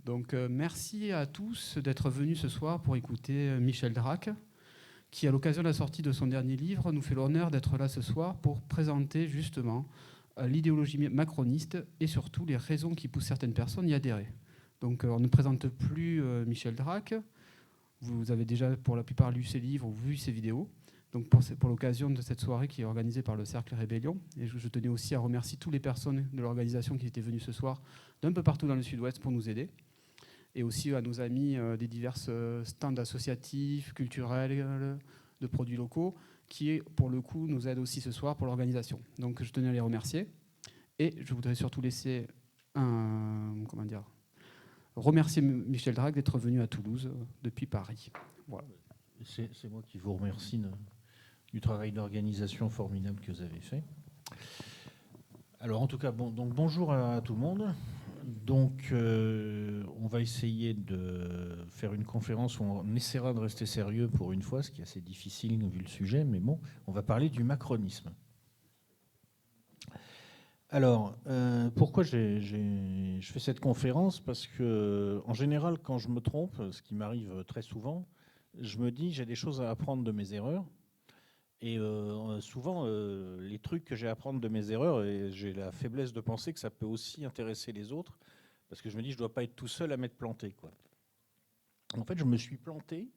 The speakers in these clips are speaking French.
Donc merci à tous d'être venus ce soir pour écouter Michel Drac, qui à l'occasion de la sortie de son dernier livre nous fait l'honneur d'être là ce soir pour présenter justement l'idéologie macroniste et surtout les raisons qui poussent certaines personnes à y adhérer. Donc on ne présente plus Michel Drac, vous avez déjà pour la plupart lu ses livres ou vu ses vidéos. Donc pour l'occasion de cette soirée qui est organisée par le Cercle Rébellion, et je tenais aussi à remercier toutes les personnes de l'organisation qui étaient venues ce soir d'un peu partout dans le sud-ouest pour nous aider, et aussi à nos amis des divers stands associatifs, culturels, de produits locaux, qui pour le coup nous aident aussi ce soir pour l'organisation. Donc je tenais à les remercier, et je voudrais surtout laisser remercier Michel Drac d'être venu à Toulouse depuis Paris. Voilà. C'est moi qui vous remercie du travail d'organisation formidable que vous avez fait. Alors en tout cas, donc bonjour à tout le monde. Donc on va essayer de faire une conférence où on essaiera de rester sérieux pour une fois, ce qui est assez difficile vu le sujet, mais bon, on va parler du macronisme. Alors, pourquoi je fais cette conférence? Parce que, en général, quand je me trompe, ce qui m'arrive très souvent, je me dis j'ai des choses à apprendre de mes erreurs. Et souvent, les trucs que j'ai à apprendre de mes erreurs, et j'ai la faiblesse de penser que ça peut aussi intéresser les autres, parce que je me dis je ne dois pas être tout seul à m'être planté, quoi. En fait, je me suis planté,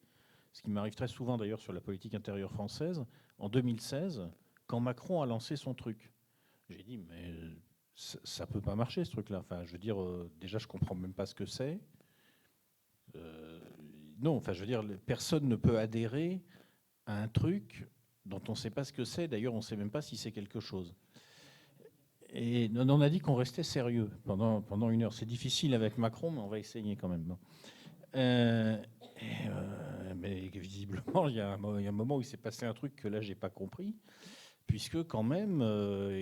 ce qui m'arrive très souvent d'ailleurs sur la politique intérieure française, en 2016, quand Macron a lancé son truc. J'ai dit, mais ça ne peut pas marcher, ce truc-là. Enfin, je veux dire, déjà, je ne comprends même pas ce que c'est. Non, enfin, je veux dire, personne ne peut adhérer à un truc dont on ne sait pas ce que c'est. D'ailleurs, on ne sait même pas si c'est quelque chose. Et on a dit qu'on restait sérieux pendant une heure. C'est difficile avec Macron, mais on va essayer quand même. Bon. Mais visiblement, il y a un moment où il s'est passé un truc que là, je n'ai pas compris. Puisque quand même,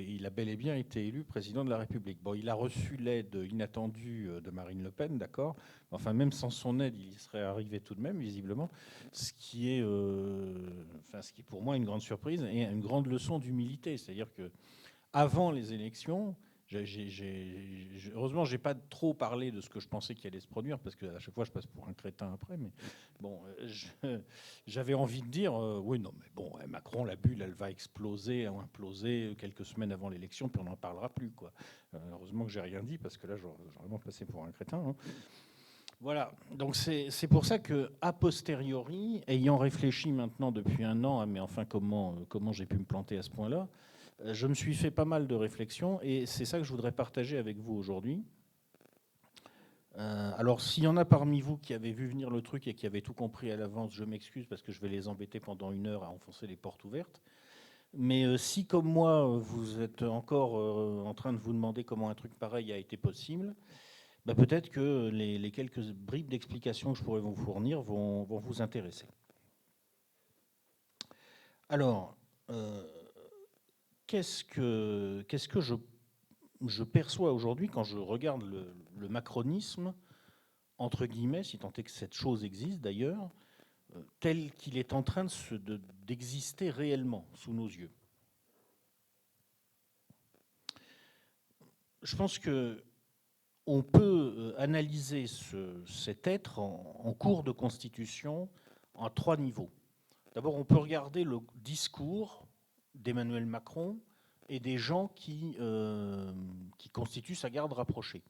il a bel et bien été élu président de la République. Bon, il a reçu l'aide inattendue de Marine Le Pen, d'accord. Enfin, même sans son aide, il y serait arrivé tout de même, visiblement. Ce qui est pour moi une grande surprise et une grande leçon d'humilité. C'est-à-dire que avant les élections, heureusement, je n'ai pas trop parlé de ce que je pensais qu'il allait se produire, parce qu'à chaque fois, je passe pour un crétin après. Mais bon, j'avais envie de dire, oui, non, mais bon, Macron, la bulle, elle va exploser, imploser quelques semaines avant l'élection, puis on n'en parlera plus, quoi. Heureusement que j'ai rien dit, parce que là, j'aurais vraiment passé pour un crétin. Hein. Voilà, donc c'est pour ça que, a posteriori, ayant réfléchi maintenant depuis un an, mais enfin comment j'ai pu me planter à ce point-là, je me suis fait pas mal de réflexions et c'est ça que je voudrais partager avec vous aujourd'hui. Alors, s'il y en a parmi vous qui avez vu venir le truc et qui avaient tout compris à l'avance, je m'excuse parce que je vais les embêter pendant une heure à enfoncer les portes ouvertes. Mais si, comme moi, vous êtes encore en train de vous demander comment un truc pareil a été possible, bah peut-être que les quelques bribes d'explications que je pourrais vous fournir vont vous intéresser. Alors, qu'est-ce que je perçois aujourd'hui quand je regarde le macronisme, entre guillemets, si tant est que cette chose existe d'ailleurs, tel qu'il est en train d'exister réellement sous nos yeux. Je pense qu'on peut analyser cet être en cours de constitution en 3 niveaux. D'abord, on peut regarder le discours d'Emmanuel Macron et des gens qui constituent sa garde rapprochée,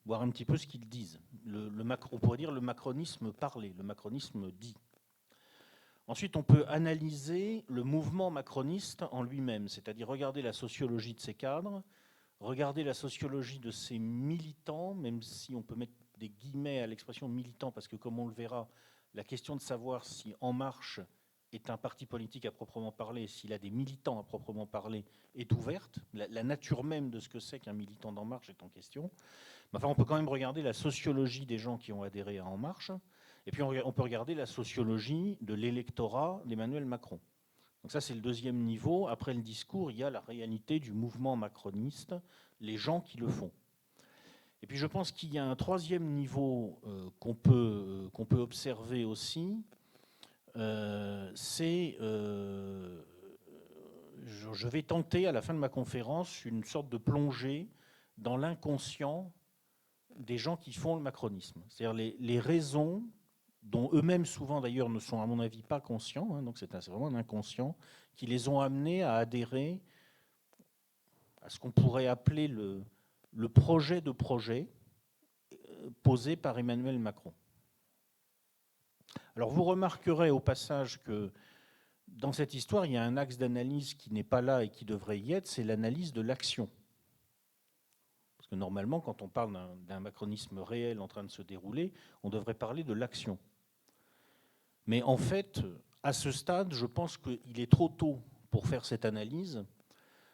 voir un petit peu ce qu'ils disent. On pourrait dire le macronisme parlé, le macronisme dit. Ensuite, on peut analyser le mouvement macroniste en lui-même, c'est-à-dire regarder la sociologie de ses cadres, regarder la sociologie de ses militants, même si on peut mettre des guillemets à l'expression militant, parce que comme on le verra, la question de savoir si En Marche est un parti politique à proprement parler, s'il a des militants à proprement parler, est ouverte. La nature même de ce que c'est qu'un militant d'En Marche est en question. Mais enfin, on peut quand même regarder la sociologie des gens qui ont adhéré à En Marche, et puis on peut regarder la sociologie de l'électorat d'Emmanuel Macron. Donc ça, c'est le deuxième niveau. Après le discours, il y a la réalité du mouvement macroniste, les gens qui le font. Et puis je pense qu'il y a un troisième niveau qu'on peut observer aussi, je vais tenter à la fin de ma conférence une sorte de plongée dans l'inconscient des gens qui font le macronisme. C'est-à-dire les raisons dont eux-mêmes souvent d'ailleurs ne sont à mon avis pas conscients, hein, donc c'est vraiment un inconscient, qui les ont amenés à adhérer à ce qu'on pourrait appeler le projet de projet posé par Emmanuel Macron. Alors vous remarquerez au passage que dans cette histoire, il y a un axe d'analyse qui n'est pas là et qui devrait y être, c'est l'analyse de l'action. Parce que normalement, quand on parle d'un macronisme réel en train de se dérouler, on devrait parler de l'action. Mais en fait, à ce stade, je pense qu'il est trop tôt pour faire cette analyse,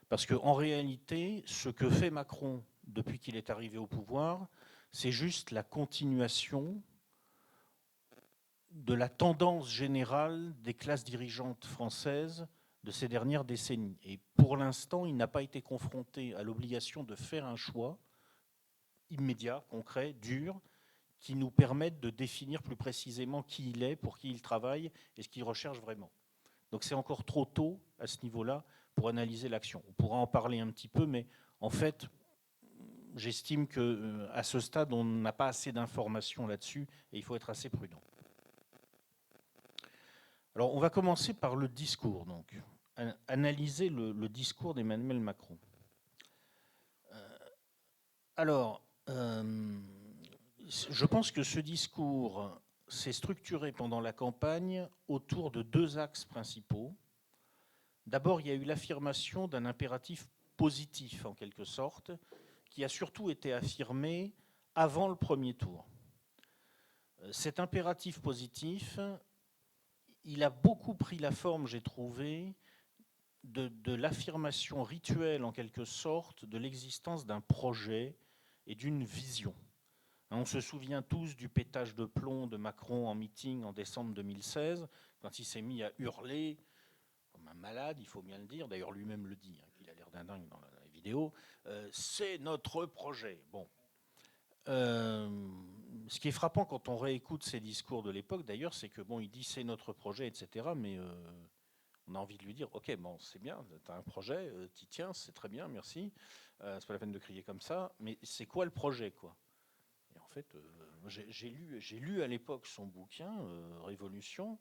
parce qu'en réalité, ce que fait Macron depuis qu'il est arrivé au pouvoir, c'est juste la continuation de la tendance générale des classes dirigeantes françaises de ces dernières décennies. Et pour l'instant, il n'a pas été confronté à l'obligation de faire un choix immédiat, concret, dur, qui nous permette de définir plus précisément qui il est, pour qui il travaille et ce qu'il recherche vraiment. Donc c'est encore trop tôt à ce niveau-là pour analyser l'action. On pourra en parler un petit peu, mais en fait, j'estime qu'à ce stade, on n'a pas assez d'informations là-dessus et il faut être assez prudent. Alors, on va commencer par le discours, donc. Analyser le discours d'Emmanuel Macron. Je pense que ce discours s'est structuré pendant la campagne autour de deux axes principaux. D'abord, il y a eu l'affirmation d'un impératif positif, en quelque sorte, qui a surtout été affirmé avant le premier tour. Cet impératif positif, il a beaucoup pris la forme, j'ai trouvé, de l'affirmation rituelle, en quelque sorte, de l'existence d'un projet et d'une vision. On se souvient tous du pétage de plomb de Macron en meeting en décembre 2016, quand il s'est mis à hurler comme un malade, il faut bien le dire, d'ailleurs lui-même le dit, hein, il a l'air d'un dingue dans la vidéo, c'est notre projet. Bon. Ce qui est frappant quand on réécoute ses discours de l'époque, d'ailleurs, c'est que bon, il dit c'est notre projet, etc., mais on a envie de lui dire, ok, bon, c'est bien, tu as un projet, t'y tiens, c'est très bien, merci, c'est pas la peine de crier comme ça, mais c'est quoi le projet, quoi? Et en fait, j'ai lu à l'époque son bouquin, Révolution.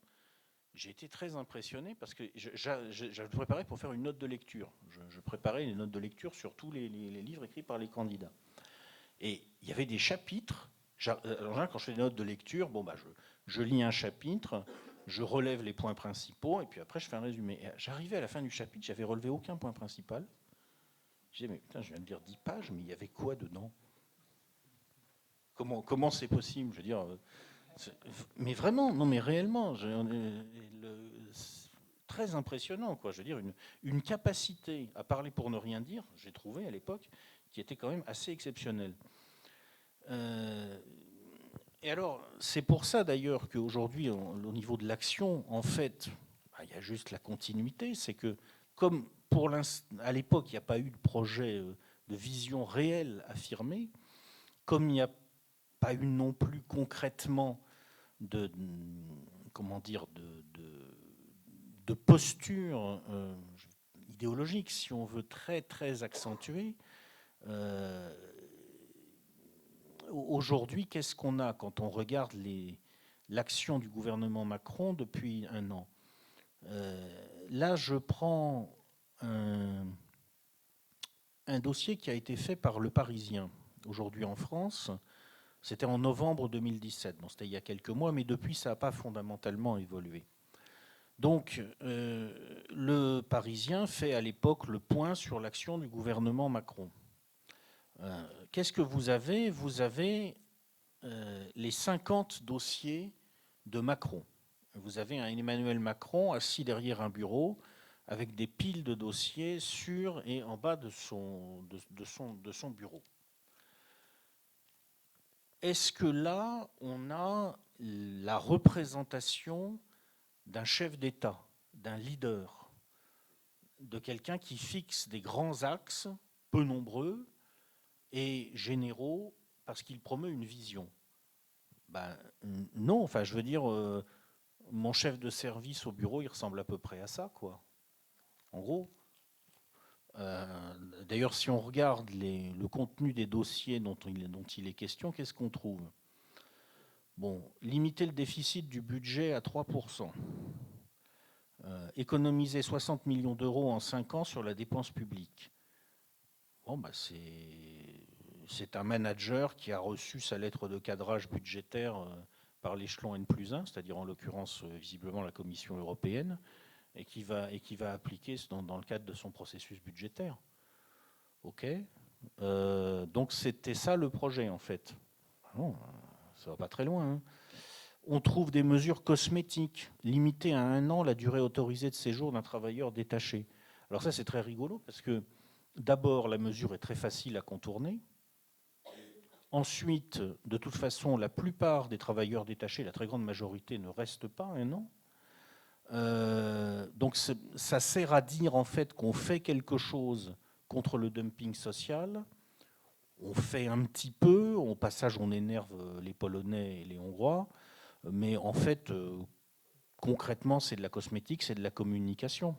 J'ai été très impressionné parce que je me préparais pour faire une note de lecture. Je préparais les notes de lecture sur tous les livres écrits par les candidats. Et il y avait des chapitres. Alors, quand je fais des notes de lecture, bon, bah, je lis un chapitre, je relève les points principaux, et puis après, je fais un résumé. Et j'arrivais à la fin du chapitre, j'avais relevé aucun point principal. Je disais, mais putain, je viens de lire 10 pages, mais il y avait quoi dedans? Comment c'est possible? Je veux dire, mais vraiment, non, mais réellement, très impressionnant, quoi. Je veux dire, une capacité à parler pour ne rien dire, j'ai trouvé à l'époque, qui était quand même assez exceptionnelle. Et alors, c'est pour ça d'ailleurs qu'aujourd'hui, au niveau de l'action, en fait, il y a juste la continuité. C'est que, comme à l'époque, il n'y a pas eu de projet de vision réelle affirmée, comme il n'y a pas eu non plus concrètement de posture idéologique, si on veut, très très accentuée. Aujourd'hui, qu'est-ce qu'on a quand on regarde l'action du gouvernement Macron depuis un an? Là, je prends un dossier qui a été fait par Le Parisien, aujourd'hui en France. C'était en novembre 2017. Bon, c'était il y a quelques mois, mais depuis, ça n'a pas fondamentalement évolué. Donc, Le Parisien fait à l'époque le point sur l'action du gouvernement Macron. Qu'est-ce que vous avez? Vous avez les 50 dossiers de Macron. Vous avez un Emmanuel Macron assis derrière un bureau avec des piles de dossiers sur et en bas de son bureau. Est-ce que là, on a la représentation d'un chef d'État, d'un leader, de quelqu'un qui fixe des grands axes, peu nombreux et généraux, parce qu'il promeut une vision? Ben, non, enfin, je veux dire, mon chef de service au bureau, il ressemble à peu près à ça, quoi. En gros. D'ailleurs, si on regarde le contenu des dossiers dont il est question, qu'est-ce qu'on trouve? Bon, limiter le déficit du budget à 3%. Économiser 60 millions d'euros en 5 ans sur la dépense publique. Bon, bah c'est un manager qui a reçu sa lettre de cadrage budgétaire par l'échelon N+1, c'est-à-dire en l'occurrence visiblement la Commission européenne, et qui va appliquer dans le cadre de son processus budgétaire. OK. Donc c'était ça le projet en fait. Bon, ça va pas très loin. Hein. On trouve des mesures cosmétiques, limiter à 1 an la durée autorisée de séjour d'un travailleur détaché. Alors ça c'est très rigolo parce que d'abord la mesure est très facile à contourner. Ensuite, de toute façon, la plupart des travailleurs détachés, la très grande majorité, ne restent pas 1 an. Donc ça sert à dire en fait qu'on fait quelque chose contre le dumping social. On fait un petit peu, au passage on énerve les Polonais et les Hongrois, mais en fait concrètement c'est de la cosmétique, c'est de la communication.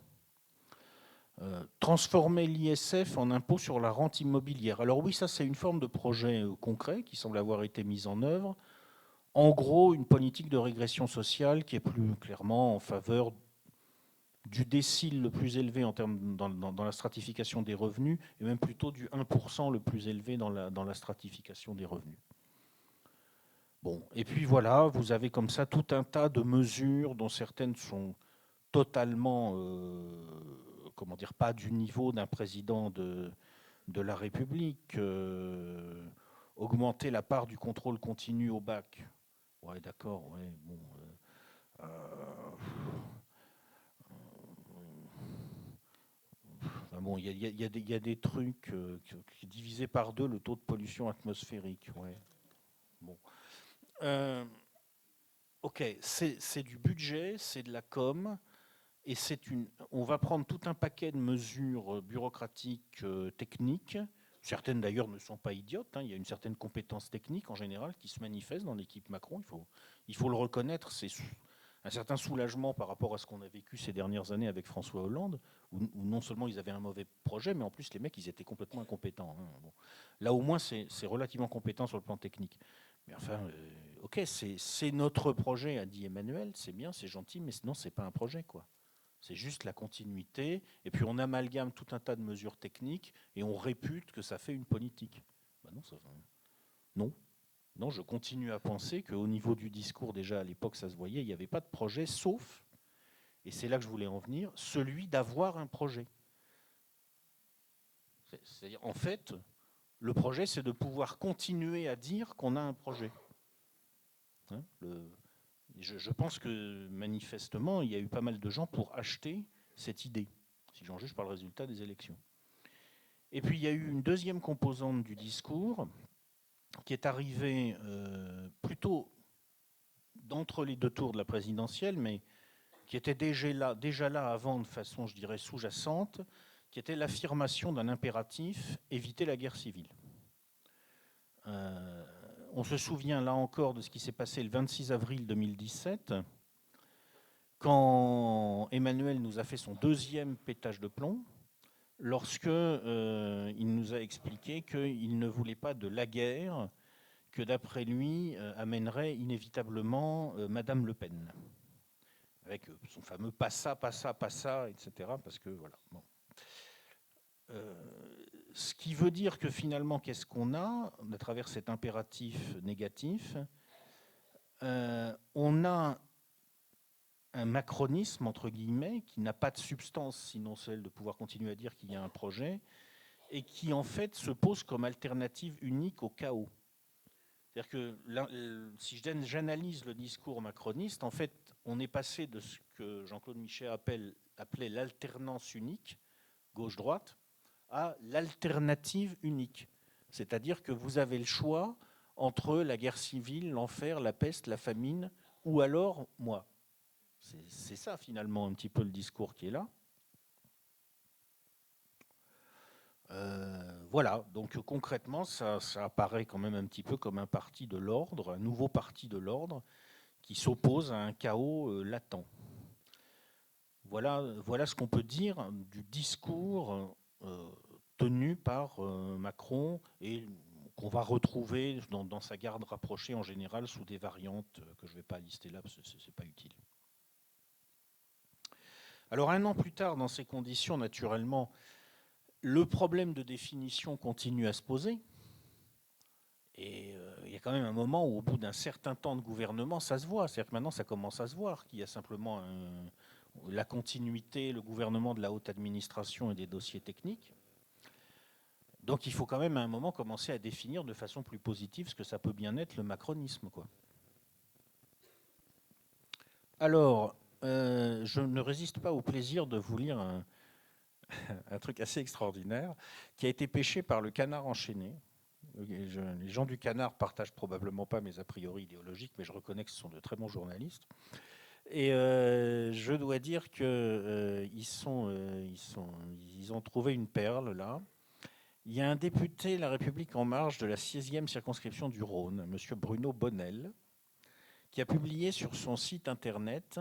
Transformer l'ISF en impôt sur la rente immobilière. Alors oui, ça c'est une forme de projet concret qui semble avoir été mise en œuvre. En gros, une politique de régression sociale qui est plus clairement en faveur du décile le plus élevé en termes dans la stratification des revenus, et même plutôt du 1% le plus élevé dans la stratification des revenus. Bon, et puis voilà, vous avez comme ça tout un tas de mesures dont certaines sont totalement, comment dire, pas du niveau d'un président de la République. Augmenter la part du contrôle continu au bac. Ouais, d'accord, ouais, bon. Bon, il y a des trucs qui divisés par 2 le taux de pollution atmosphérique. Ouais. Bon. Ok, c'est du budget, c'est de la com, et on va prendre tout un paquet de mesures bureaucratiques, techniques. Certaines d'ailleurs ne sont pas idiotes. Hein. Il y a une certaine compétence technique en général qui se manifeste dans l'équipe Macron. Il faut le reconnaître. C'est un certain soulagement par rapport à ce qu'on a vécu ces dernières années avec François Hollande, où non seulement ils avaient un mauvais projet, mais en plus les mecs, ils étaient complètement incompétents. Hein. Bon. Là, au moins, c'est relativement compétent sur le plan technique. Mais enfin, ok, c'est notre projet, a dit Emmanuel, c'est bien, c'est gentil, mais sinon, c'est pas un projet, quoi. C'est juste la continuité, et puis on amalgame tout un tas de mesures techniques, et on répute que ça fait une politique. Ben non, non. Non, je continue à penser qu'au niveau du discours, déjà à l'époque, ça se voyait, il n'y avait pas de projet, sauf, et c'est là que je voulais en venir, celui d'avoir un projet. C'est-à-dire, en fait, le projet, c'est de pouvoir continuer à dire qu'on a un projet. Hein, je pense que manifestement, il y a eu pas mal de gens pour acheter cette idée, si j'en juge par le résultat des élections. Et puis, il y a eu une deuxième composante du discours qui est arrivée plutôt d'entre les 2 tours de la présidentielle, mais qui était déjà là avant de façon, je dirais, sous-jacente, qui était l'affirmation d'un impératif, éviter la guerre civile. On se souvient là encore de ce qui s'est passé le 26 avril 2017, quand Emmanuel nous a fait son 2e pétage de plomb, lorsque il nous a expliqué qu'il ne voulait pas de la guerre que, d'après lui, amènerait inévitablement Madame Le Pen, avec son fameux pas ça, etc. Parce que voilà. Bon. Ce qui veut dire que finalement, qu'est-ce qu'on a à travers cet impératif négatif? On a un macronisme, entre guillemets, qui n'a pas de substance, sinon celle de pouvoir continuer à dire qu'il y a un projet, et qui en fait se pose comme alternative unique au chaos. C'est-à-dire que si j'analyse le discours macroniste, en fait, on est passé de ce que Jean-Claude Michet appelait l'alternance unique, gauche-droite, à l'alternative unique. C'est-à-dire que vous avez le choix entre la guerre civile, l'enfer, la peste, la famine, ou alors moi. C'est ça finalement un petit peu le discours qui est là. Voilà, donc concrètement, ça apparaît quand même un petit peu comme un parti de l'ordre, un nouveau parti de l'ordre qui s'oppose à un chaos latent. Voilà ce qu'on peut dire du discours tenus par Macron et qu'on va retrouver dans sa garde rapprochée en général sous des variantes que je ne vais pas lister là parce que ce n'est pas utile. Alors 1 an plus tard, dans ces conditions, naturellement, le problème de définition continue à se poser. Et il y a quand même un moment où, au bout d'un certain temps de gouvernement, ça se voit. C'est-à-dire que maintenant, ça commence à se voir qu'il y a simplement la continuité, le gouvernement de la haute administration et des dossiers techniques. Donc il faut quand même à un moment commencer à définir de façon plus positive ce que ça peut bien être le macronisme, quoi. Alors, je ne résiste pas au plaisir de vous lire un truc assez extraordinaire qui a été pêché par le Canard enchaîné. Les gens du Canard partagent probablement pas mes a priori idéologiques, mais je reconnais que ce sont de très bons journalistes. Et je dois dire qu'ils ont trouvé une perle là. Il y a un député La République En Marche de la 6e circonscription du Rhône, M. Bruno Bonnel, qui a publié sur son site internet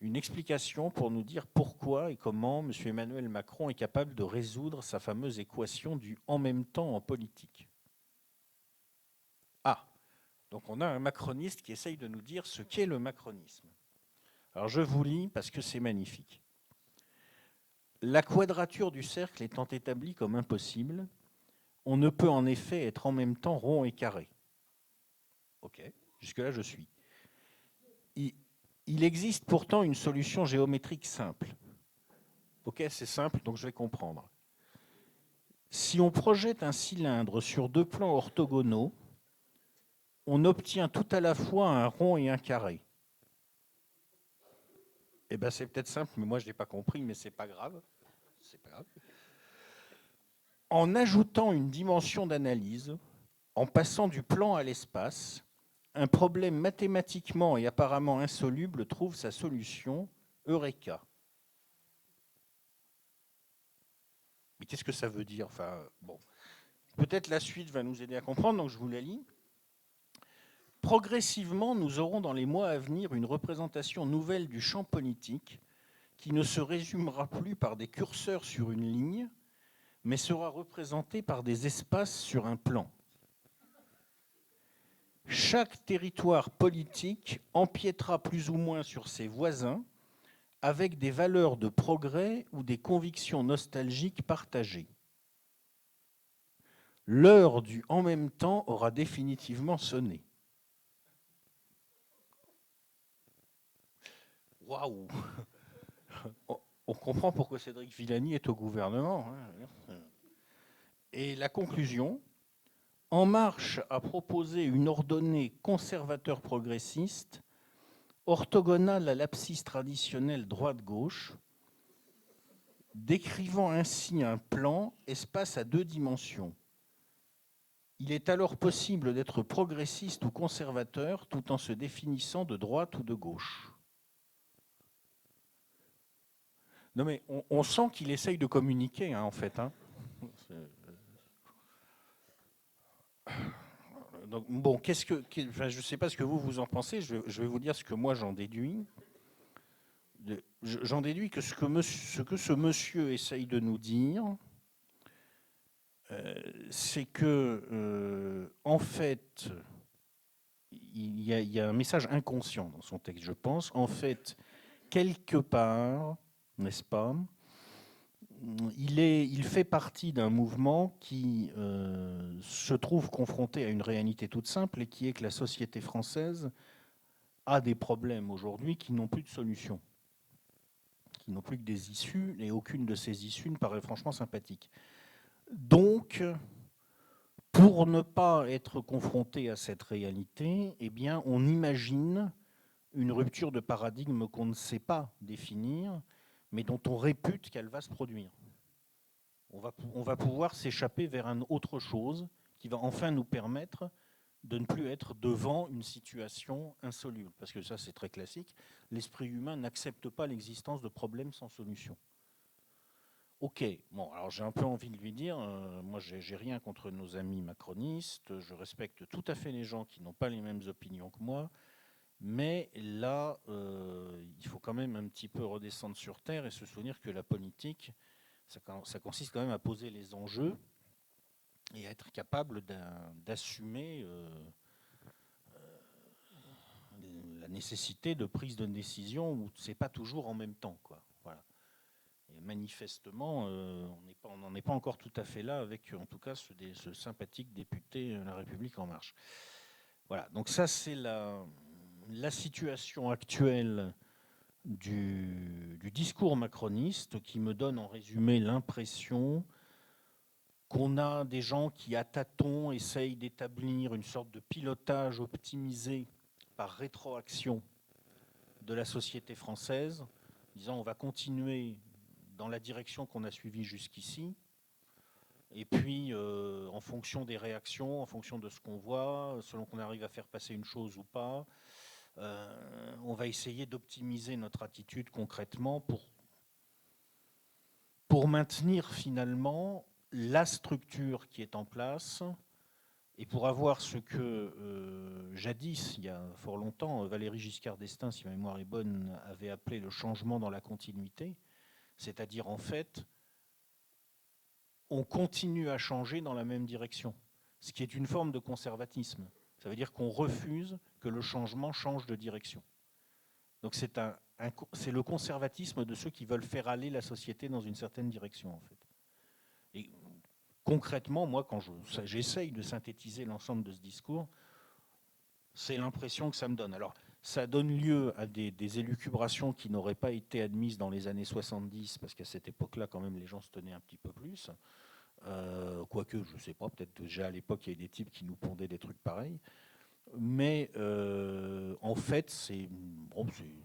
une explication pour nous dire pourquoi et comment M. Emmanuel Macron est capable de résoudre sa fameuse équation du « en même temps » en politique. Ah, donc on a un macroniste qui essaye de nous dire ce qu'est le macronisme. Alors je vous lis parce que c'est magnifique. La quadrature du cercle étant établie comme impossible, on ne peut en effet être en même temps rond et carré. Ok, jusque-là je suis. Il existe pourtant une solution géométrique simple. Ok, c'est simple, donc je vais comprendre. Si on projette un cylindre sur 2 plans orthogonaux, on obtient tout à la fois un rond et un carré. Eh bien, c'est peut-être simple, mais moi, je ne l'ai pas compris, mais ce n'est pas grave. C'est pas grave. En ajoutant une dimension d'analyse, en passant du plan à l'espace, un problème mathématiquement et apparemment insoluble trouve sa solution. Eureka. Mais qu'est-ce que ça veut dire? Enfin, bon. Peut-être la suite va nous aider à comprendre, donc je vous la lis. Progressivement, nous aurons dans les mois à venir une représentation nouvelle du champ politique qui ne se résumera plus par des curseurs sur une ligne, mais sera représentée par des espaces sur un plan. Chaque territoire politique empiétera plus ou moins sur ses voisins avec des valeurs de progrès ou des convictions nostalgiques partagées. L'heure du « en même temps » aura définitivement sonné. Waouh! On comprend pourquoi Cédric Villani est au gouvernement. Et la conclusion, En Marche a proposé une ordonnée conservateur progressiste, orthogonale à l'abscisse traditionnelle droite-gauche, décrivant ainsi un plan espace à 2 dimensions. Il est alors possible d'être progressiste ou conservateur tout en se définissant de droite ou de gauche. Non mais on sent qu'il essaye de communiquer, en fait. Donc, bon, je ne sais pas ce que vous en pensez, je vais vous dire ce que moi j'en déduis. J'en déduis que ce que ce monsieur essaye de nous dire, c'est que, en fait, il y a un message inconscient dans son texte, je pense. En fait, quelque part, n'est-ce pas, il fait partie d'un mouvement qui se trouve confronté à une réalité toute simple et qui est que la société française a des problèmes aujourd'hui qui n'ont plus de solution, qui n'ont plus que des issues, et aucune de ces issues ne paraît franchement sympathique. Donc, pour ne pas être confronté à cette réalité, eh bien, on imagine une rupture de paradigme qu'on ne sait pas définir, mais dont on répute qu'elle va se produire. On va pouvoir s'échapper vers une autre chose qui va enfin nous permettre de ne plus être devant une situation insoluble. Parce que ça, c'est très classique. L'esprit humain n'accepte pas l'existence de problèmes sans solution. Ok, bon, alors j'ai un peu envie de lui dire, moi j'ai rien contre nos amis macronistes, je respecte tout à fait les gens qui n'ont pas les mêmes opinions que moi, mais là, il faut quand même un petit peu redescendre sur Terre et se souvenir que la politique, Ça consiste quand même à poser les enjeux et à être capable d'assumer la nécessité de prise de décision où c'est pas toujours en même temps, quoi. Voilà. Et manifestement, on n'en est pas encore tout à fait là avec, en tout cas, ce sympathique député La République En Marche. Voilà. Donc ça, c'est la situation actuelle du discours macroniste qui me donne en résumé l'impression qu'on a des gens qui, à tâtons, essayent d'établir une sorte de pilotage optimisé par rétroaction de la société française, disant on va continuer dans la direction qu'on a suivie jusqu'ici, et puis en fonction des réactions, en fonction de ce qu'on voit, selon qu'on arrive à faire passer une chose ou pas, on va essayer d'optimiser notre attitude concrètement pour maintenir finalement la structure qui est en place et pour avoir ce que jadis, il y a fort longtemps, Valéry Giscard d'Estaing, si ma mémoire est bonne, avait appelé le changement dans la continuité, c'est-à-dire en fait, on continue à changer dans la même direction, ce qui est une forme de conservatisme. Ça veut dire qu'on refuse que le changement change de direction. Donc c'est le conservatisme de ceux qui veulent faire aller la société dans une certaine direction, en fait. Et concrètement, moi, quand j'essaye de synthétiser l'ensemble de ce discours, c'est l'impression que ça me donne. Alors, ça donne lieu à des élucubrations qui n'auraient pas été admises dans les années 70, parce qu'à cette époque-là, quand même, les gens se tenaient un petit peu plus. Quoique, je ne sais pas, peut-être déjà à l'époque, il y avait des types qui nous pondaient des trucs pareils. Mais en fait, c'est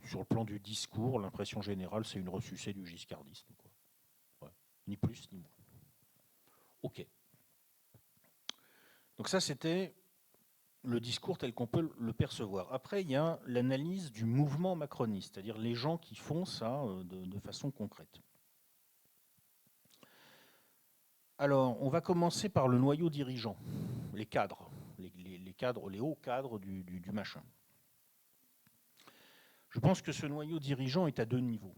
sur le plan du discours, l'impression générale, c'est une ressucée du giscardisme, quoi. Ouais. Ni plus ni moins. OK. Donc ça, c'était le discours tel qu'on peut le percevoir. Après, il y a l'analyse du mouvement macroniste, c'est-à-dire les gens qui font ça de façon concrète. Alors, on va commencer par le noyau dirigeant, les cadres, les hauts cadres du machin. Je pense que ce noyau dirigeant est à deux niveaux.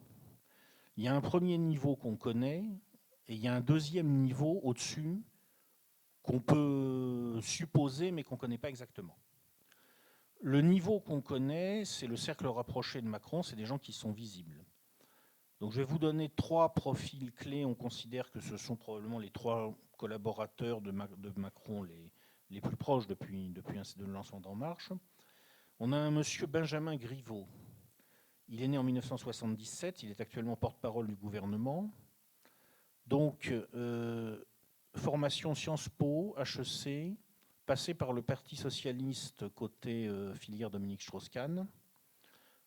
Il y a un premier niveau qu'on connaît et il y a un deuxième niveau au-dessus qu'on peut supposer mais qu'on ne connaît pas exactement. Le niveau qu'on connaît, c'est le cercle rapproché de Macron, c'est des gens qui sont visibles. Donc je vais vous donner trois profils clés. On considère que ce sont probablement les trois collaborateurs de Macron les plus proches depuis le lancement d'En Marche. On a un monsieur Benjamin Griveaux. Il est né en 1977, il est actuellement porte-parole du gouvernement. Donc, formation Sciences Po, HEC, passé par le Parti socialiste côté filière Dominique Strauss-Kahn.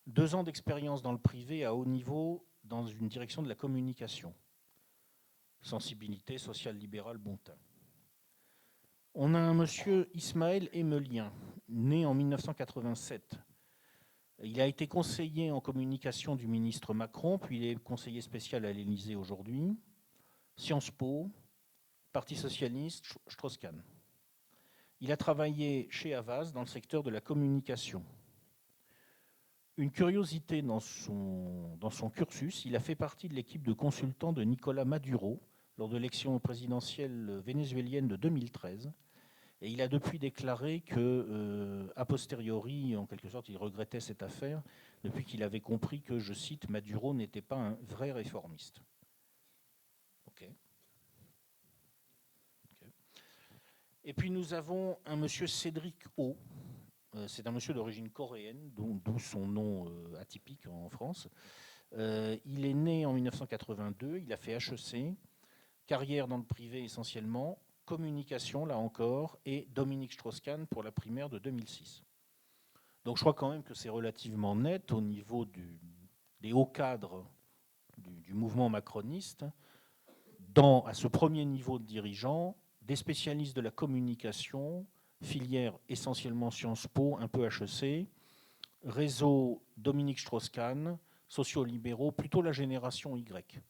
2 ans d'expérience dans le privé à haut niveau dans une direction de la communication. Sensibilité sociale libérale, bon teint. On a un monsieur Ismaël Emelien, né en 1987. Il a été conseiller en communication du ministre Macron, puis il est conseiller spécial à l'Élysée aujourd'hui. Sciences Po, Parti socialiste, Strauss-Kahn. Il a travaillé chez Havas dans le secteur de la communication. Une curiosité dans son cursus, il a fait partie de l'équipe de consultants de Nicolas Maduro lors de l'élection présidentielle vénézuélienne de 2013. Et il a depuis déclaré que, a posteriori, en quelque sorte, il regrettait cette affaire, depuis qu'il avait compris que, je cite, Maduro n'était pas un vrai réformiste. Okay. Et puis nous avons un monsieur Cédric O. C'est un monsieur d'origine coréenne, d'où son nom atypique en France. Il est né en 1982, il a fait HEC, carrière dans le privé essentiellement, communication, là encore, et Dominique Strauss-Kahn pour la primaire de 2006. Donc je crois quand même que c'est relativement net au niveau des hauts cadres du mouvement macroniste, à ce premier niveau de dirigeants, des spécialistes de la communication, filière essentiellement Sciences Po, un peu HEC, réseau Dominique Strauss-Kahn, sociaux-libéraux, plutôt la génération Y.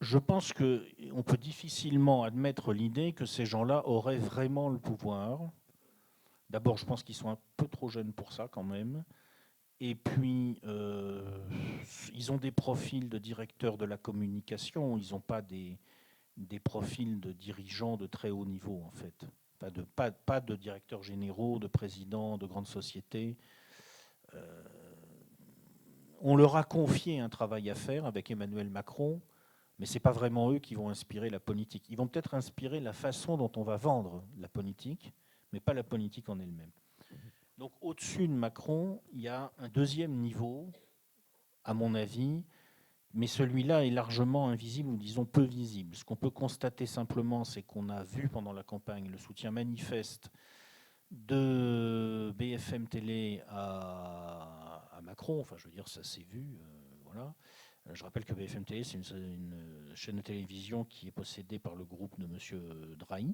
Je pense qu'on peut difficilement admettre l'idée que ces gens-là auraient vraiment le pouvoir. D'abord, je pense qu'ils sont un peu trop jeunes pour ça quand même. Et puis, ils ont des profils de directeurs de la communication, ils n'ont pas des profils de dirigeants de très haut niveau, en fait. Pas de directeurs généraux, de présidents de grandes sociétés. On leur a confié un travail à faire avec Emmanuel Macron, mais ce n'est pas vraiment eux qui vont inspirer la politique. Ils vont peut-être inspirer la façon dont on va vendre la politique, mais pas la politique en elle-même. Donc au-dessus de Macron, il y a un deuxième niveau, à mon avis, mais celui-là est largement invisible, ou disons peu visible. Ce qu'on peut constater simplement, c'est qu'on a vu pendant la campagne le soutien manifeste de BFM Télé à Macron. Enfin, je veux dire, ça s'est vu. Voilà. Je rappelle que BFM Télé, c'est une chaîne de télévision qui est possédée par le groupe de M. Drahi.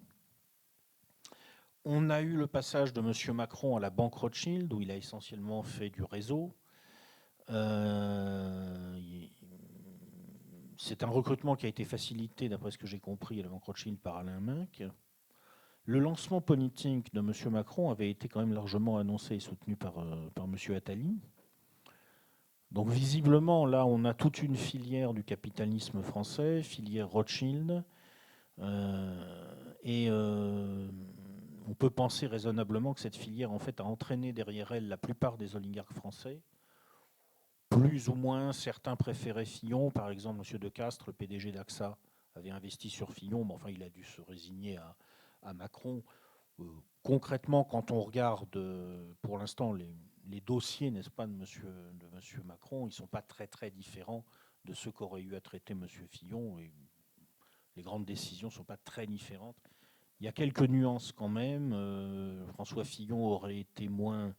On a eu le passage de M. Macron à la Banque Rothschild, où il a essentiellement fait du réseau. C'est un recrutement qui a été facilité, d'après ce que j'ai compris, à la Banque Rothschild par Alain Minc. Le lancement politique de M. Macron avait été quand même largement annoncé et soutenu par M. Attali. Donc visiblement, là, on a toute une filière du capitalisme français, filière Rothschild, et on peut penser raisonnablement que cette filière, en fait, a entraîné derrière elle la plupart des oligarques français. Plus ou moins, certains préféraient Fillon. Par exemple, M. De Castres, le PDG d'AXA, avait investi sur Fillon, mais enfin, il a dû se résigner à Macron. Concrètement, quand on regarde, pour l'instant, les dossiers, n'est-ce pas, de monsieur Macron, ils ne sont pas très, très différents de ceux qu'aurait eu à traiter M. Fillon. Et les grandes décisions ne sont pas très différentes. Il y a quelques nuances quand même. François Fillon aurait été moins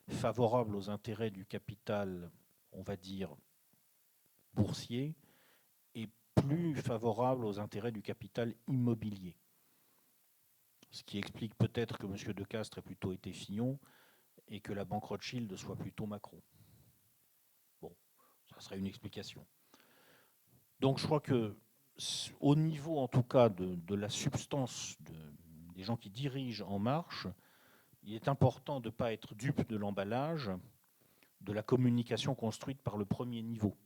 favorable aux intérêts du capital, on va dire, boursier, et plus favorable aux intérêts du capital immobilier. Ce qui explique peut-être que M. De Castres ait plutôt été Fillon et que la Banque Rothschild soit plutôt Macron. Bon, ça serait une explication. Donc je crois que, au niveau en tout cas de la substance des gens qui dirigent En Marche, il est important de ne pas être dupe de l'emballage, de la communication construite par le premier niveau.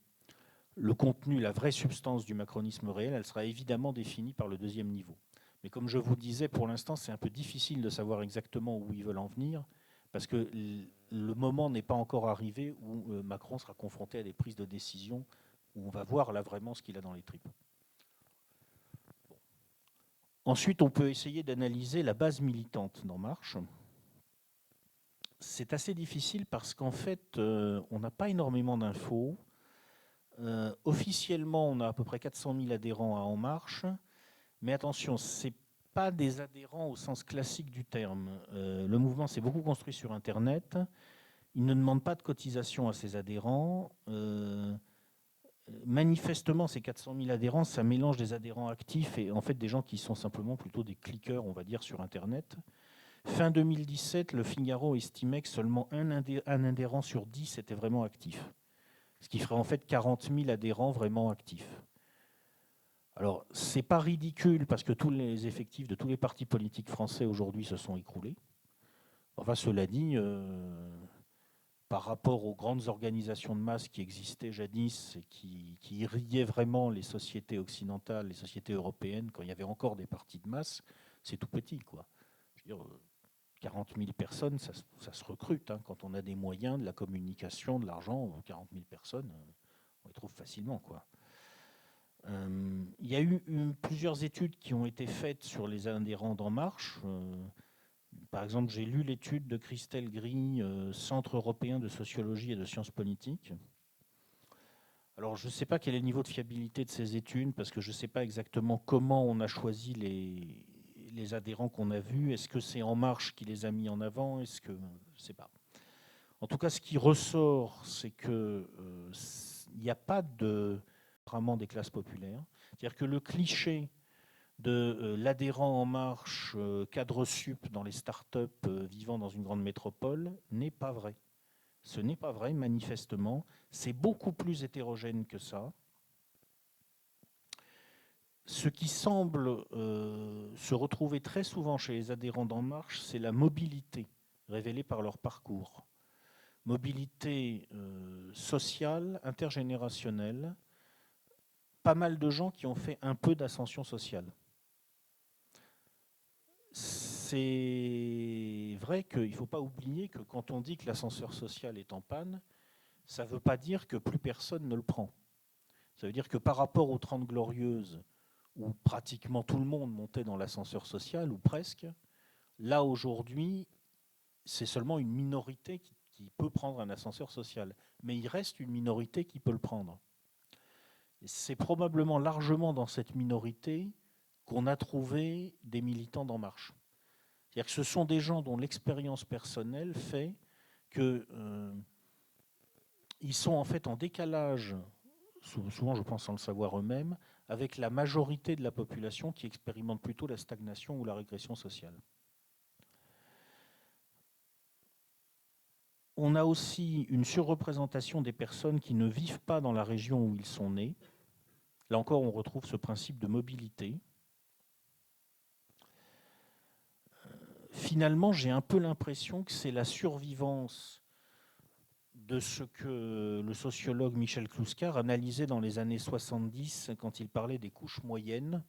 Le contenu, la vraie substance du macronisme réel, elle sera évidemment définie par le deuxième niveau. Mais comme je vous disais, pour l'instant, c'est un peu difficile de savoir exactement où ils veulent en venir, parce que le moment n'est pas encore arrivé où Macron sera confronté à des prises de décision, où on va voir là vraiment ce qu'il a dans les tripes. Bon. Ensuite, on peut essayer d'analyser la base militante d'En Marche. C'est assez difficile parce qu'en fait, on n'a pas énormément d'infos. Officiellement, on a à peu près 400 000 adhérents à En Marche. Mais attention, ce n'est pas des adhérents au sens classique du terme. Le mouvement s'est beaucoup construit sur Internet. Il ne demande pas de cotisation à ses adhérents. Manifestement, ces 400 000 adhérents, ça mélange des adhérents actifs et en fait des gens qui sont simplement plutôt des cliqueurs, on va dire, sur Internet. Fin 2017, le Figaro estimait que seulement un adhérent sur 10 était vraiment actif. Ce qui ferait en fait 40 000 adhérents vraiment actifs. Alors, ce n'est pas ridicule parce que tous les effectifs de tous les partis politiques français aujourd'hui se sont écroulés. Enfin, cela dit, par rapport aux grandes organisations de masse qui existaient jadis et qui irriguaient vraiment les sociétés occidentales, les sociétés européennes, quand il y avait encore des partis de masse, c'est tout petit, quoi. Je veux dire, 40 000 personnes, ça se recrute. Hein. Quand on a des moyens, de la communication, de l'argent, 40 000 personnes, on les trouve facilement, quoi. Il y a eu plusieurs études qui ont été faites sur les adhérents d'En Marche. Par exemple, j'ai lu l'étude de Christelle Gris, Centre européen de sociologie et de sciences politiques. Alors, je ne sais pas quel est le niveau de fiabilité de ces études, parce que je ne sais pas exactement comment on a choisi les adhérents qu'on a vus. Est-ce que c'est En Marche qui les a mis en avant? Est-ce que... Je ne sais pas. En tout cas, ce qui ressort, c'est qu'il n'y a pas de... vraiment des classes populaires. C'est-à-dire que le cliché de l'adhérent En Marche, cadre sup dans les startups vivant dans une grande métropole n'est pas vrai. Ce n'est pas vrai, manifestement. C'est beaucoup plus hétérogène que ça. Ce qui semble se retrouver très souvent chez les adhérents d'En Marche, c'est la mobilité révélée par leur parcours. mobilité sociale, intergénérationnelle, pas mal de gens qui ont fait un peu d'ascension sociale. C'est vrai qu'il ne faut pas oublier que quand on dit que l'ascenseur social est en panne, ça ne veut pas dire que plus personne ne le prend. Ça veut dire que par rapport aux 30 Glorieuses, où pratiquement tout le monde montait dans l'ascenseur social, ou presque, là aujourd'hui, c'est seulement une minorité qui peut prendre un ascenseur social. Mais il reste une minorité qui peut le prendre. C'est probablement largement dans cette minorité qu'on a trouvé des militants d'En Marche. C'est-à-dire que ce sont des gens dont l'expérience personnelle fait qu'ils sont en fait en décalage, souvent je pense sans le savoir eux-mêmes, avec la majorité de la population qui expérimente plutôt la stagnation ou la régression sociale. On a aussi une surreprésentation des personnes qui ne vivent pas dans la région où ils sont nés. Là encore, on retrouve ce principe de mobilité. Finalement, j'ai un peu l'impression que c'est la survivance de ce que le sociologue Michel Clouscar analysait dans les années 70 quand il parlait des couches moyennes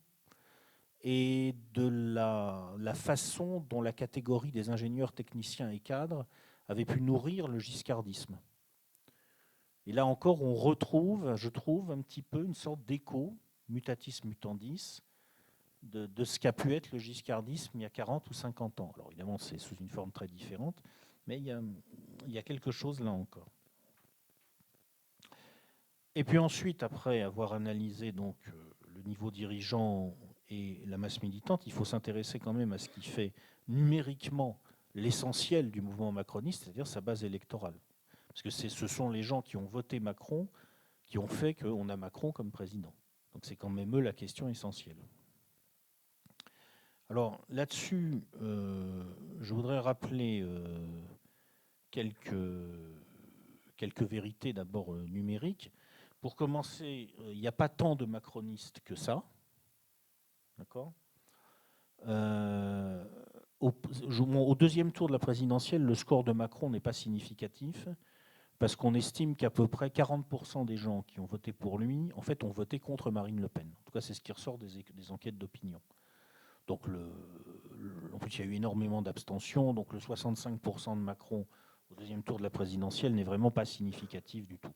et de la façon dont la catégorie des ingénieurs, techniciens et cadres avait pu nourrir le giscardisme. Et là encore, on retrouve, je trouve, un petit peu une sorte d'écho, mutatis mutandis, de ce qu'a pu être le giscardisme il y a 40 ou 50 ans. Alors évidemment, c'est sous une forme très différente, mais il y a quelque chose là encore. Et puis ensuite, après avoir analysé donc le niveau dirigeant et la masse militante, il faut s'intéresser quand même à ce qui fait numériquement l'essentiel du mouvement macroniste, c'est-à-dire sa base électorale. Parce que ce sont les gens qui ont voté Macron qui ont fait qu'on a Macron comme président. Donc c'est quand même eux la question essentielle. Alors là-dessus, je voudrais rappeler quelques vérités d'abord numériques. Pour commencer, il n'y a pas tant de macronistes que ça. D'accord ? Au deuxième tour de la présidentielle, le score de Macron n'est pas significatif parce qu'on estime qu'à peu près 40% des gens qui ont voté pour lui, en fait, ont voté contre Marine Le Pen. En tout cas, c'est ce qui ressort des enquêtes d'opinion. Donc, en plus, il y a eu énormément d'abstention. Donc, le 65% de Macron au deuxième tour de la présidentielle n'est vraiment pas significatif du tout.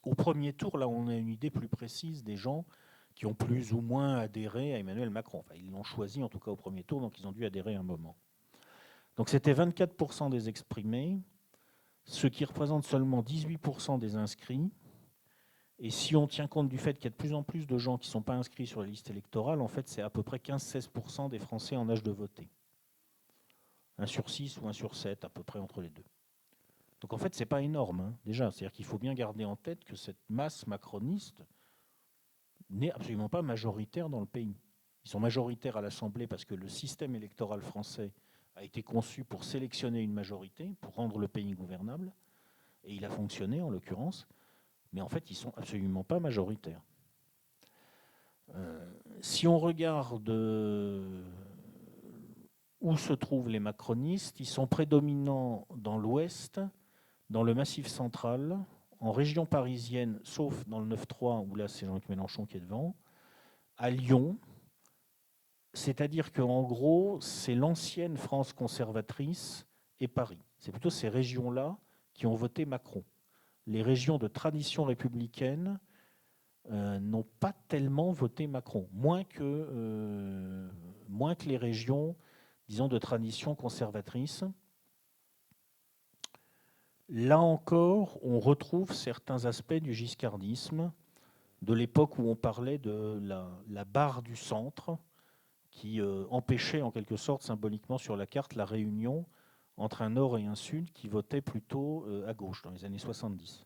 Au premier tour, là, on a une idée plus précise des gens qui ont plus ou moins adhéré à Emmanuel Macron. Enfin, ils l'ont choisi, en tout cas, au premier tour, donc ils ont dû adhérer un moment. Donc, c'était 24% des exprimés, ce qui représente seulement 18% des inscrits. Et si on tient compte du fait qu'il y a de plus en plus de gens qui ne sont pas inscrits sur la liste électorale, en fait, c'est à peu près 15-16% des Français en âge de voter. 1 sur 6 ou 1 sur 7, à peu près entre les deux. Donc en fait, ce n'est pas énorme, hein, déjà. C'est-à-dire qu'il faut bien garder en tête que cette masse macroniste n'est absolument pas majoritaire dans le pays. Ils sont majoritaires à l'Assemblée parce que le système électoral français a été conçu pour sélectionner une majorité, pour rendre le pays gouvernable, et il a fonctionné en l'occurrence, mais en fait, ils ne sont absolument pas majoritaires. Si on regarde où se trouvent les macronistes, ils sont prédominants dans l'Ouest, dans le Massif central, en région parisienne, sauf dans le 9-3, où là c'est Jean-Luc Mélenchon qui est devant, à Lyon, c'est-à-dire qu'en gros, c'est l'ancienne France conservatrice et Paris. C'est plutôt ces régions-là qui ont voté Macron. Les régions de tradition républicaine n'ont pas tellement voté Macron, moins que les régions, disons, de tradition conservatrice. Là encore, on retrouve certains aspects du giscardisme, de l'époque où on parlait de la barre du centre, qui empêchait en quelque sorte symboliquement sur la carte la réunion entre un nord et un sud qui votaient plutôt à gauche dans les années 70.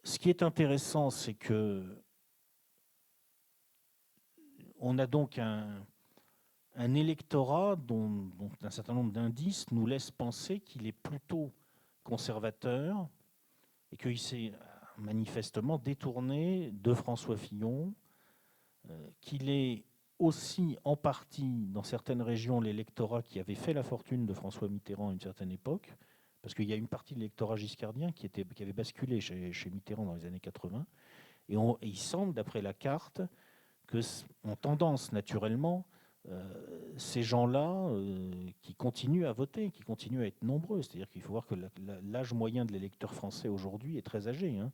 Ce qui est intéressant, c'est que on a donc un électorat dont un certain nombre d'indices nous laissent penser qu'il est plutôt conservateur et qu'il s'est manifestement détourné de François Fillon, qu'il est aussi en partie, dans certaines régions, l'électorat qui avait fait la fortune de François Mitterrand à une certaine époque, parce qu'il y a une partie de l'électorat giscardien qui avait basculé chez Mitterrand dans les années 80. Et il semble, d'après la carte, que ont tendance naturellement ces gens-là qui continuent à voter, qui continuent à être nombreux. C'est-à-dire qu'il faut voir que l'âge moyen de l'électeur français aujourd'hui est très âgé. Hein.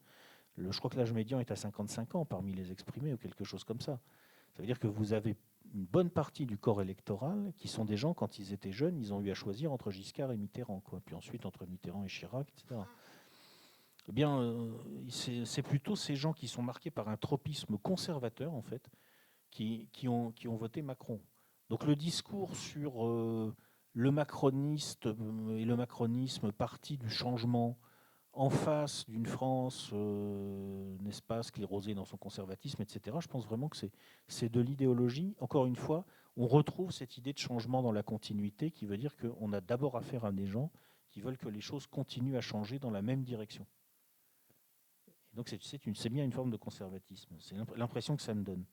Je crois que l'âge médian est à 55 ans parmi les exprimés ou quelque chose comme ça. Ça veut dire que vous avez une bonne partie du corps électoral qui sont des gens, quand ils étaient jeunes, ils ont eu à choisir entre Giscard et Mitterrand, quoi. Puis ensuite entre Mitterrand et Chirac, etc. Eh bien, c'est plutôt ces gens qui sont marqués par un tropisme conservateur, en fait, qui ont voté Macron. Donc le discours sur le macroniste et le macronisme parti du changement en face d'une France, n'est-ce pas, sclérosée dans son conservatisme, etc. Je pense vraiment que c'est de l'idéologie. Encore une fois, on retrouve cette idée de changement dans la continuité qui veut dire qu'on a d'abord affaire à des gens qui veulent que les choses continuent à changer dans la même direction. Et donc c'est bien une forme de conservatisme. C'est l'impression que ça me donne.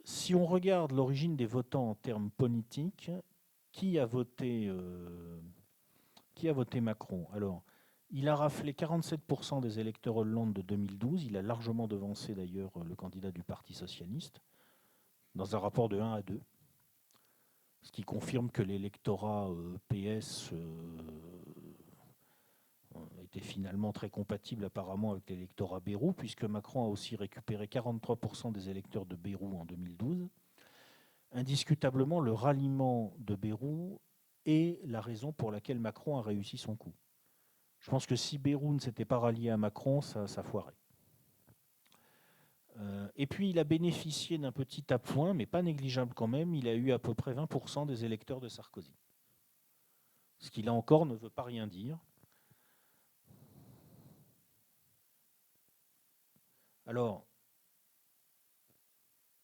Si on regarde l'origine des votants en termes politiques, qui a voté Macron? Alors, il a raflé 47% des électeurs Hollande de 2012. Il a largement devancé d'ailleurs le candidat du Parti socialiste dans un rapport de 1 à 2. Ce qui confirme que l'électorat PS était finalement très compatible apparemment avec l'électorat Bayrou, puisque Macron a aussi récupéré 43% des électeurs de Bayrou en 2012. Indiscutablement, le ralliement de Bayrou est la raison pour laquelle Macron a réussi son coup. Je pense que si Bayrou ne s'était pas rallié à Macron, ça foirait. Et puis il a bénéficié d'un petit appoint, mais pas négligeable quand même. Il a eu à peu près 20% des électeurs de Sarkozy. Ce qui là encore ne veut pas rien dire. Alors,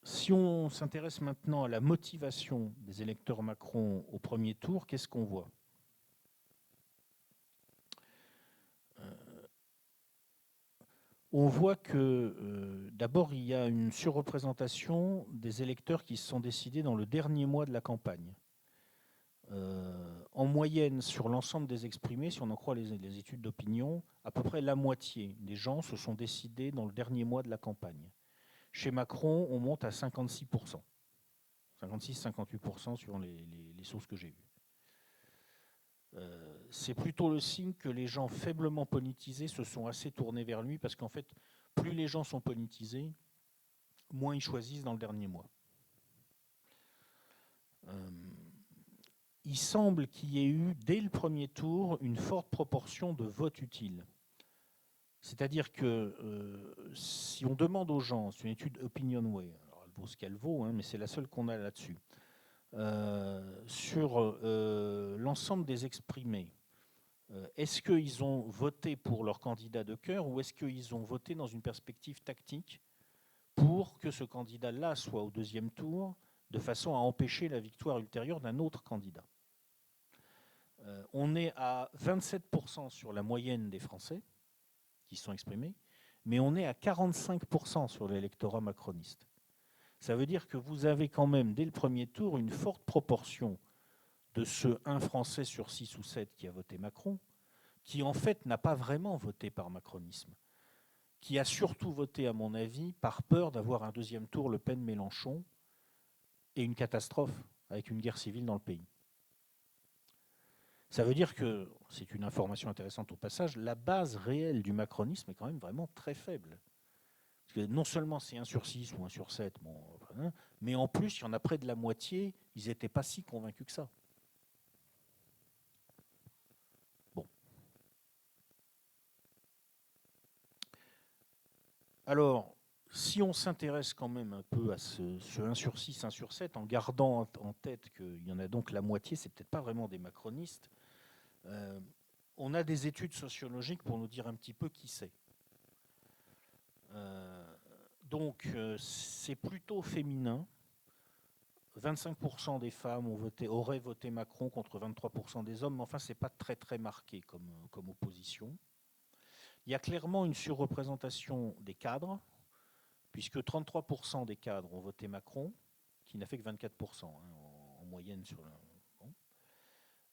si on s'intéresse maintenant à la motivation des électeurs Macron au premier tour, qu'est-ce qu'on voit ? On voit que d'abord il y a une surreprésentation des électeurs qui se sont décidés dans le dernier mois de la campagne. En moyenne, sur l'ensemble des exprimés, si on en croit les études d'opinion, à peu près la moitié des gens se sont décidés dans le dernier mois de la campagne. Chez Macron, on monte à 56%. 56-58% suivant les sources que j'ai vues. C'est plutôt le signe que les gens faiblement politisés se sont assez tournés vers lui, parce qu'en fait, plus les gens sont politisés, moins ils choisissent dans le dernier mois. Il semble qu'il y ait eu, dès le premier tour, une forte proportion de votes utiles. C'est-à-dire que si on demande aux gens, c'est une étude OpinionWay, alors elle vaut ce qu'elle vaut, hein, mais c'est la seule qu'on a là-dessus, sur l'ensemble des exprimés, est-ce qu'ils ont voté pour leur candidat de cœur ou est-ce qu'ils ont voté dans une perspective tactique pour que ce candidat-là soit au deuxième tour de façon à empêcher la victoire ultérieure d'un autre candidat? On est à 27% sur la moyenne des Français qui sont exprimés, mais on est à 45% sur l'électorat macroniste. Ça veut dire que vous avez quand même, dès le premier tour, une forte proportion de ce 1 Français sur 6 ou 7 qui a voté Macron, qui en fait n'a pas vraiment voté par macronisme, qui a surtout voté, à mon avis, par peur d'avoir un deuxième tour Le Pen-Mélenchon et une catastrophe avec une guerre civile dans le pays. Ça veut dire que, c'est une information intéressante au passage, la base réelle du macronisme est quand même vraiment très faible. Parce que non seulement c'est 1 sur 6 ou 1 sur 7, bon, mais en plus, il y en a près de la moitié, ils n'étaient pas si convaincus que ça. Bon. Alors, si on s'intéresse quand même un peu à ce 1 sur 6, 1 sur 7, en gardant en tête qu'il y en a donc la moitié, c'est peut-être pas vraiment des macronistes, on a des études sociologiques pour nous dire un petit peu qui c'est. Donc, c'est plutôt féminin. 25% des femmes auraient voté Macron contre 23% des hommes, mais enfin, ce n'est pas très très marqué comme opposition. Il y a clairement une surreprésentation des cadres, puisque 33% des cadres ont voté Macron, qui n'a fait que 24% en moyenne sur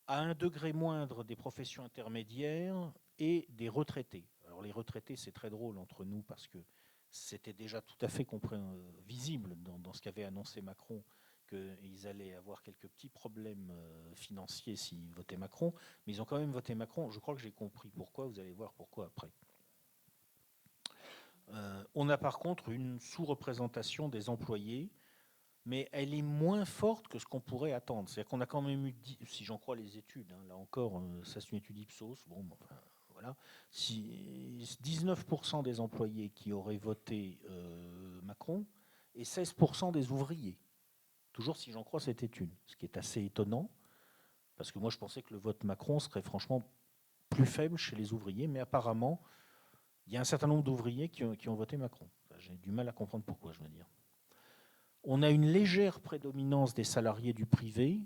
à un degré moindre des professions intermédiaires et des retraités. Alors les retraités, c'est très drôle entre nous parce que c'était déjà tout à fait visible dans ce qu'avait annoncé Macron qu'ils allaient avoir quelques petits problèmes financiers s'ils votaient Macron, mais ils ont quand même voté Macron. Je crois que j'ai compris pourquoi, vous allez voir pourquoi après. On a par contre une sous-représentation des employés, mais elle est moins forte que ce qu'on pourrait attendre. C'est-à-dire qu'on a quand même eu, si j'en crois les études, là encore, ça c'est une étude Ipsos, bon, enfin, voilà, 19% des employés qui auraient voté Macron et 16% des ouvriers. Toujours si j'en crois cette étude, ce qui est assez étonnant, parce que moi je pensais que le vote Macron serait franchement plus faible chez les ouvriers, mais apparemment, il y a un certain nombre d'ouvriers qui ont voté Macron. J'ai du mal à comprendre pourquoi, je veux dire. On a une légère prédominance des salariés du privé,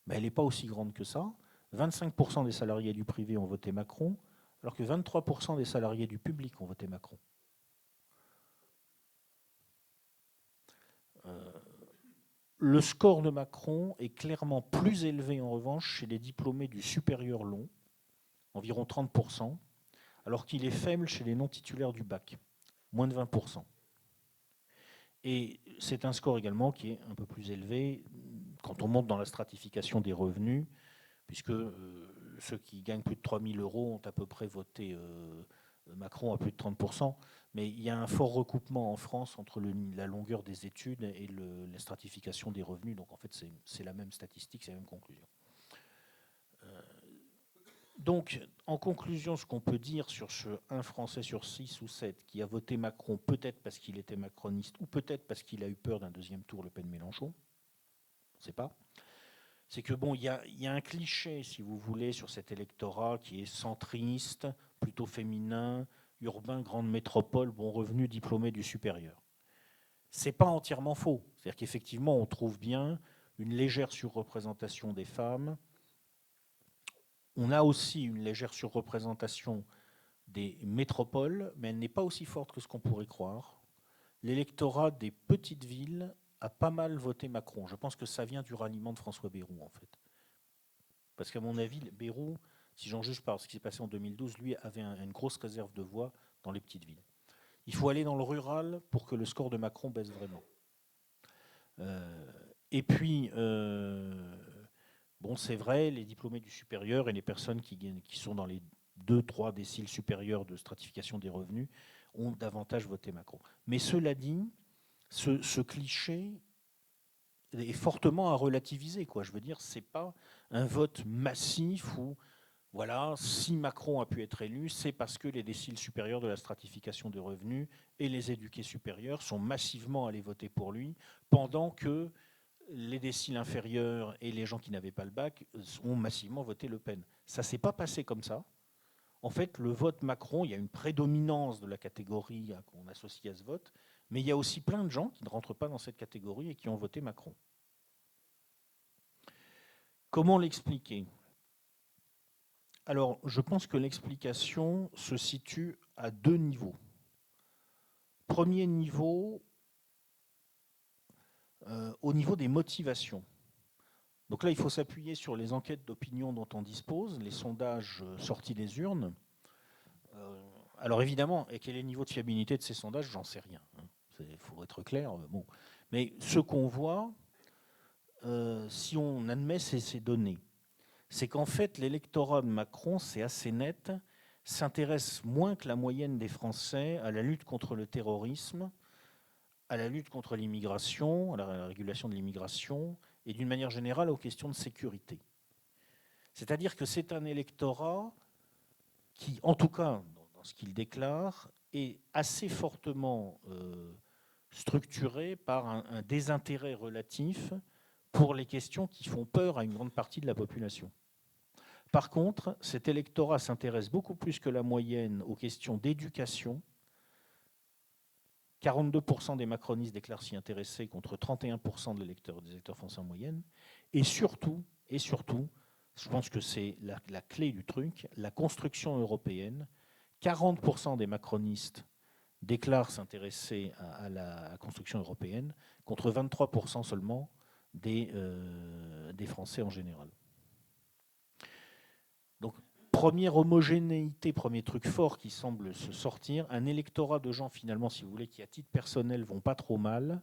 mais elle n'est pas aussi grande que ça. 25% des salariés du privé ont voté Macron, alors que 23% des salariés du public ont voté Macron. Le score de Macron est clairement plus élevé en revanche chez les diplômés du supérieur long, environ 30%, alors qu'il est faible chez les non-titulaires du bac, moins de 20%. Et c'est un score également qui est un peu plus élevé quand on monte dans la stratification des revenus, puisque ceux qui gagnent plus de 3 000 euros ont à peu près voté Macron à plus de 30%. Mais il y a un fort recoupement en France entre la longueur des études et la stratification des revenus. Donc en fait, c'est la même statistique, c'est la même conclusion. Donc, en conclusion, ce qu'on peut dire sur ce 1 Français sur 6 ou 7 qui a voté Macron, peut-être parce qu'il était macroniste ou peut-être parce qu'il a eu peur d'un deuxième tour Le Pen-Mélenchon, on ne sait pas, c'est que bon, il y a un cliché, si vous voulez, sur cet électorat qui est centriste, plutôt féminin, urbain, grande métropole, bon revenu, diplômé du supérieur. C'est pas entièrement faux. C'est-à-dire qu'effectivement, on trouve bien une légère surreprésentation des femmes. On a aussi une légère surreprésentation des métropoles, mais elle n'est pas aussi forte que ce qu'on pourrait croire. L'électorat des petites villes a pas mal voté Macron. Je pense que ça vient du ralliement de François Bayrou, en fait. Parce qu'à mon avis, Bayrou, si j'en juge par ce qui s'est passé en 2012, lui avait une grosse réserve de voix dans les petites villes. Il faut aller dans le rural pour que le score de Macron baisse vraiment. Et puis, bon, c'est vrai, les diplômés du supérieur et les personnes qui sont dans les 2-3 déciles supérieurs de stratification des revenus ont davantage voté Macron. Mais cela dit, ce cliché est fortement à relativiser, quoi. Je veux dire, c'est pas un vote massif où, voilà, si Macron a pu être élu, c'est parce que les déciles supérieurs de la stratification des revenus et les éduqués supérieurs sont massivement allés voter pour lui, pendant que les déciles inférieurs et les gens qui n'avaient pas le bac ont massivement voté Le Pen. Ça ne s'est pas passé comme ça. En fait, le vote Macron, il y a une prédominance de la catégorie qu'on associe à ce vote, mais il y a aussi plein de gens qui ne rentrent pas dans cette catégorie et qui ont voté Macron. Comment l'expliquer ? Alors, je pense que l'explication se situe à 2 niveaux. Premier niveau, au niveau des motivations. Donc là, il faut s'appuyer sur les enquêtes d'opinion dont on dispose, les sondages sortis des urnes. Alors évidemment, et quel est le niveau de fiabilité de ces sondages, j'en sais rien. Il faut être clair. Bon. Mais ce qu'on voit, si on admet ces données, c'est qu'en fait, l'électorat de Macron, c'est assez net, s'intéresse moins que la moyenne des Français à la lutte contre le terrorisme, à la lutte contre l'immigration, à la régulation de l'immigration, et d'une manière générale aux questions de sécurité. C'est-à-dire que c'est un électorat qui, en tout cas, dans ce qu'il déclare, est assez fortement structuré par un désintérêt relatif pour les questions qui font peur à une grande partie de la population. Par contre, cet électorat s'intéresse beaucoup plus que la moyenne aux questions d'éducation. 42% des macronistes déclarent s'y intéresser contre 31% des électeurs français en moyenne. Et surtout, je pense que c'est la clé du truc, la construction européenne. 40% des macronistes déclarent s'intéresser à la construction européenne, contre 23% seulement des Français en général. Donc, première homogénéité, premier truc fort qui semble se sortir, un électorat de gens finalement, si vous voulez, qui à titre personnel vont pas trop mal,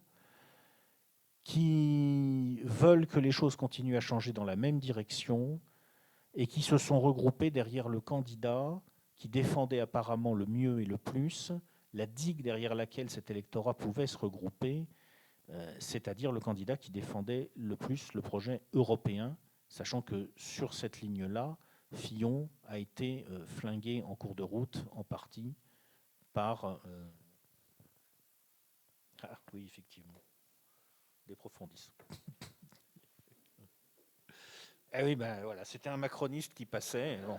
qui veulent que les choses continuent à changer dans la même direction et qui se sont regroupés derrière le candidat qui défendait apparemment le mieux et le plus, la digue derrière laquelle cet électorat pouvait se regrouper, c'est-à-dire le candidat qui défendait le plus le projet européen, sachant que sur cette ligne-là, Fillon a été flingué en cours de route, en partie, par... Ah oui, effectivement. Des profondis. Ah oui, ben voilà, c'était un macroniste qui passait. Bon.